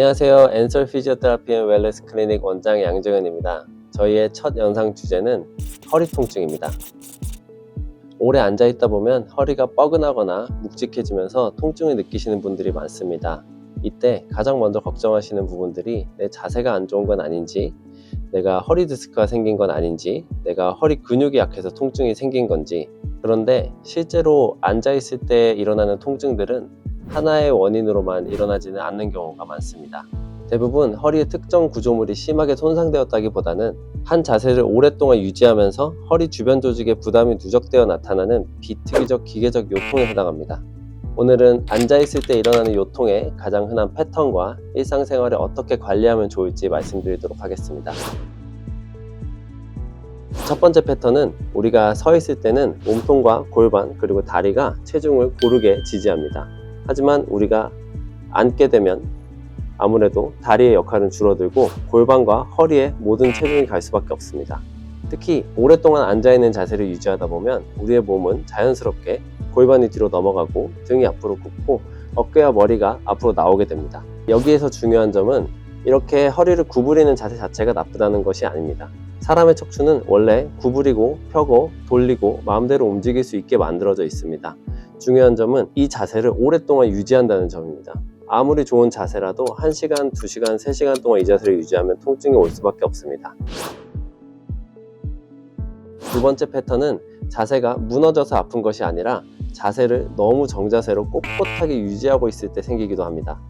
안녕하세요. 앤서 피지오테라피 앤 웰네스 클리닉 원장 양정현입니다. 저희의 첫 영상 주제는 허리 통증입니다. 오래 앉아있다 보면 허리가 뻐근하거나 묵직해지면서 통증을 느끼시는 분들이 많습니다. 이때 가장 먼저 걱정하시는 부분들이 내 자세가 안 좋은 건 아닌지, 내가 허리 디스크가 생긴 건 아닌지, 내가 허리 근육이 약해서 통증이 생긴 건지. 그런데 실제로 앉아있을 때 일어나는 통증들은 하나의 원인으로만 일어나지는 않는 경우가 많습니다. 대부분 허리의 특정 구조물이 심하게 손상되었다기보다는 한 자세를 오랫동안 유지하면서 허리 주변 조직에 부담이 누적되어 나타나는 비특이적 기계적 요통에 해당합니다. 오늘은 앉아있을 때 일어나는 요통의 가장 흔한 패턴과 일상생활에 어떻게 관리하면 좋을지 말씀드리도록 하겠습니다. 첫 번째 패턴은 우리가 서 있을 때는 몸통과 골반 그리고 다리가 체중을 고르게 지지합니다. 하지만 우리가 앉게 되면 아무래도 다리의 역할은 줄어들고 골반과 허리에 모든 체중이 갈 수밖에 없습니다. 특히 오랫동안 앉아있는 자세를 유지하다 보면 우리의 몸은 자연스럽게 골반이 뒤로 넘어가고 등이 앞으로 굽고 어깨와 머리가 앞으로 나오게 됩니다. 여기에서 중요한 점은 이렇게 허리를 구부리는 자세 자체가 나쁘다는 것이 아닙니다. 사람의 척추는 원래 구부리고 펴고 돌리고 마음대로 움직일 수 있게 만들어져 있습니다. 중요한 점은 이 자세를 오랫동안 유지한다는 점입니다. 아무리 좋은 자세라도 1시간, 2시간, 3시간 동안 이 자세를 유지하면 통증이 올 수밖에 없습니다. 두 번째 패턴은 자세가 무너져서 아픈 것이 아니라 자세를 너무 정자세로 꼿꼿하게 유지하고 있을 때 생기기도 합니다.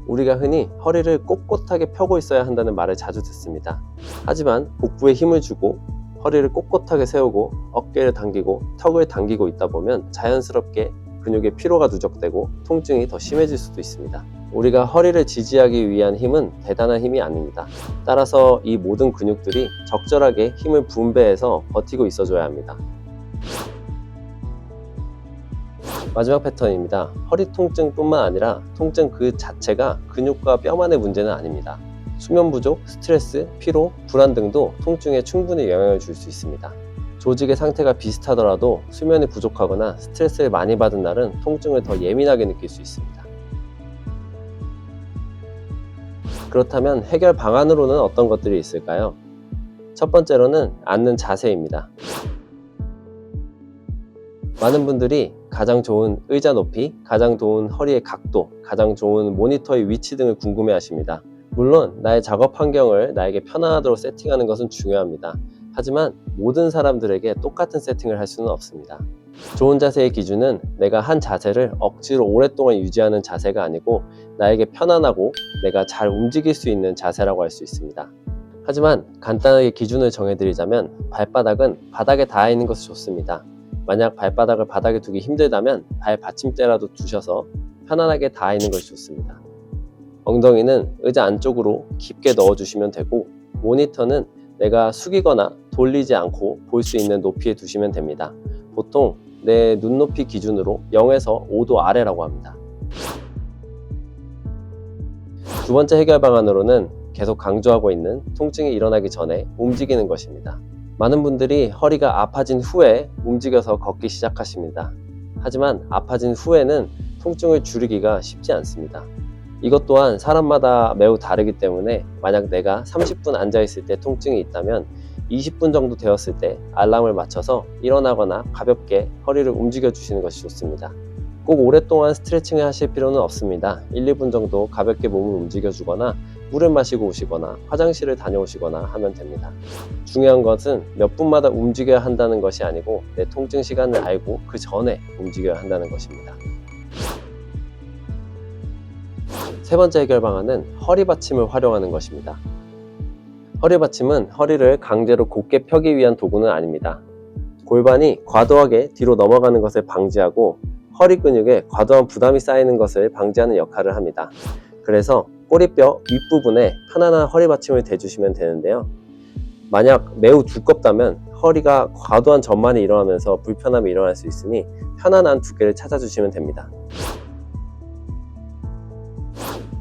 우리가 흔히 허리를 꼿꼿하게 펴고 있어야 한다는 말을 자주 듣습니다. 하지만 복부에 힘을 주고 허리를 꼿꼿하게 세우고 어깨를 당기고 턱을 당기고 있다 보면 자연스럽게 근육에 피로가 누적되고 통증이 더 심해질 수도 있습니다. 우리가 허리를 지지하기 위한 힘은 대단한 힘이 아닙니다. 따라서 이 모든 근육들이 적절하게 힘을 분배해서 버티고 있어줘야 합니다. 마지막 패턴입니다. 허리 통증뿐만 아니라 통증 그 자체가 근육과 뼈만의 문제는 아닙니다. 수면 부족, 스트레스, 피로, 불안 등도 통증에 충분히 영향을 줄 수 있습니다. 조직의 상태가 비슷하더라도 수면이 부족하거나 스트레스를 많이 받은 날은 통증을 더 예민하게 느낄 수 있습니다. 그렇다면 해결 방안으로는 어떤 것들이 있을까요? 첫 번째로는 앉는 자세입니다. 많은 분들이 가장 좋은 의자 높이, 가장 좋은 허리의 각도, 가장 좋은 모니터의 위치 등을 궁금해 하십니다. 물론 나의 작업 환경을 나에게 편안하도록 세팅하는 것은 중요합니다. 하지만 모든 사람들에게 똑같은 세팅을 할 수는 없습니다. 좋은 자세의 기준은 내가 한 자세를 억지로 오랫동안 유지하는 자세가 아니고 나에게 편안하고 내가 잘 움직일 수 있는 자세라고 할 수 있습니다. 하지만 간단하게 기준을 정해드리자면 발바닥은 바닥에 닿아 있는 것이 좋습니다. 만약 발바닥을 바닥에 두기 힘들다면 발 받침대라도 두셔서 편안하게 닿아 있는 것이 좋습니다. 엉덩이는 의자 안쪽으로 깊게 넣어주시면 되고 모니터는 내가 숙이거나 돌리지 않고 볼 수 있는 높이에 두시면 됩니다. 보통 내 눈높이 기준으로 0에서 5도 아래라고 합니다. 두 번째 해결 방안으로는 계속 강조하고 있는 통증이 일어나기 전에 움직이는 것입니다. 많은 분들이 허리가 아파진 후에 움직여서 걷기 시작하십니다. 하지만 아파진 후에는 통증을 줄이기가 쉽지 않습니다. 이것 또한 사람마다 매우 다르기 때문에 만약 내가 30분 앉아있을 때 통증이 있다면 20분 정도 되었을 때 알람을 맞춰서 일어나거나 가볍게 허리를 움직여 주시는 것이 좋습니다. 꼭 오랫동안 스트레칭을 하실 필요는 없습니다. 1, 2분 정도 가볍게 몸을 움직여 주거나 물을 마시고 오시거나 화장실을 다녀오시거나 하면 됩니다. 중요한 것은 몇 분마다 움직여야 한다는 것이 아니고 내 통증 시간을 알고 그 전에 움직여야 한다는 것입니다. 세 번째 해결 방안은 허리 받침을 활용하는 것입니다. 허리 받침은 허리를 강제로 곧게 펴기 위한 도구는 아닙니다. 골반이 과도하게 뒤로 넘어가는 것을 방지하고 허리 근육에 과도한 부담이 쌓이는 것을 방지하는 역할을 합니다. 그래서 꼬리뼈 윗부분에 편안한 허리 받침을 대주시면 되는데요. 만약 매우 두껍다면 허리가 과도한 전만이 일어나면서 불편함이 일어날 수 있으니 편안한 두께를 찾아주시면 됩니다.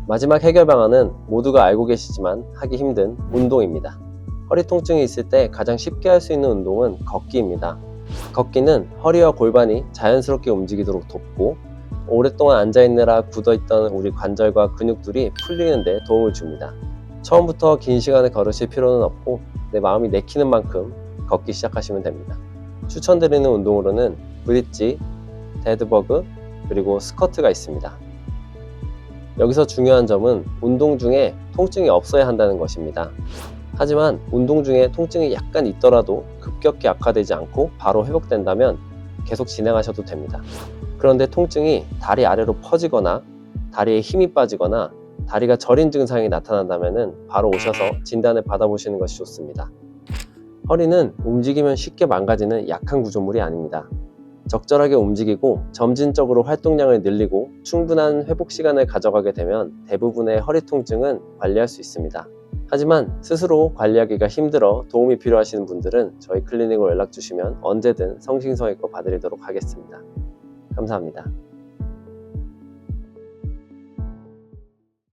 마지막 해결 방안은 모두가 알고 계시지만 하기 힘든 운동입니다. 허리 통증이 있을 때 가장 쉽게 할 수 있는 운동은 걷기입니다. 걷기는 허리와 골반이 자연스럽게 움직이도록 돕고 오랫동안 앉아있느라 굳어있던 우리 관절과 근육들이 풀리는 데 도움을 줍니다. 처음부터 긴 시간을 걸으실 필요는 없고 내 마음이 내키는 만큼 걷기 시작하시면 됩니다. 추천드리는 운동으로는 브릿지, 데드버그, 그리고 스쿼트가 있습니다. 여기서 중요한 점은 운동 중에 통증이 없어야 한다는 것입니다. 하지만 운동 중에 통증이 약간 있더라도 급격히 악화되지 않고 바로 회복된다면 계속 진행하셔도 됩니다. 그런데 통증이 다리 아래로 퍼지거나 다리에 힘이 빠지거나 다리가 저린 증상이 나타난다면 바로 오셔서 진단을 받아보시는 것이 좋습니다. 허리는 움직이면 쉽게 망가지는 약한 구조물이 아닙니다. 적절하게 움직이고 점진적으로 활동량을 늘리고 충분한 회복 시간을 가져가게 되면 대부분의 허리 통증은 관리할 수 있습니다. 하지만 스스로 관리하기가 힘들어 도움이 필요하신 분들은 저희 클리닉으로 연락 주시면 언제든 성심성의껏 봐드리도록 하겠습니다. 감사합니다.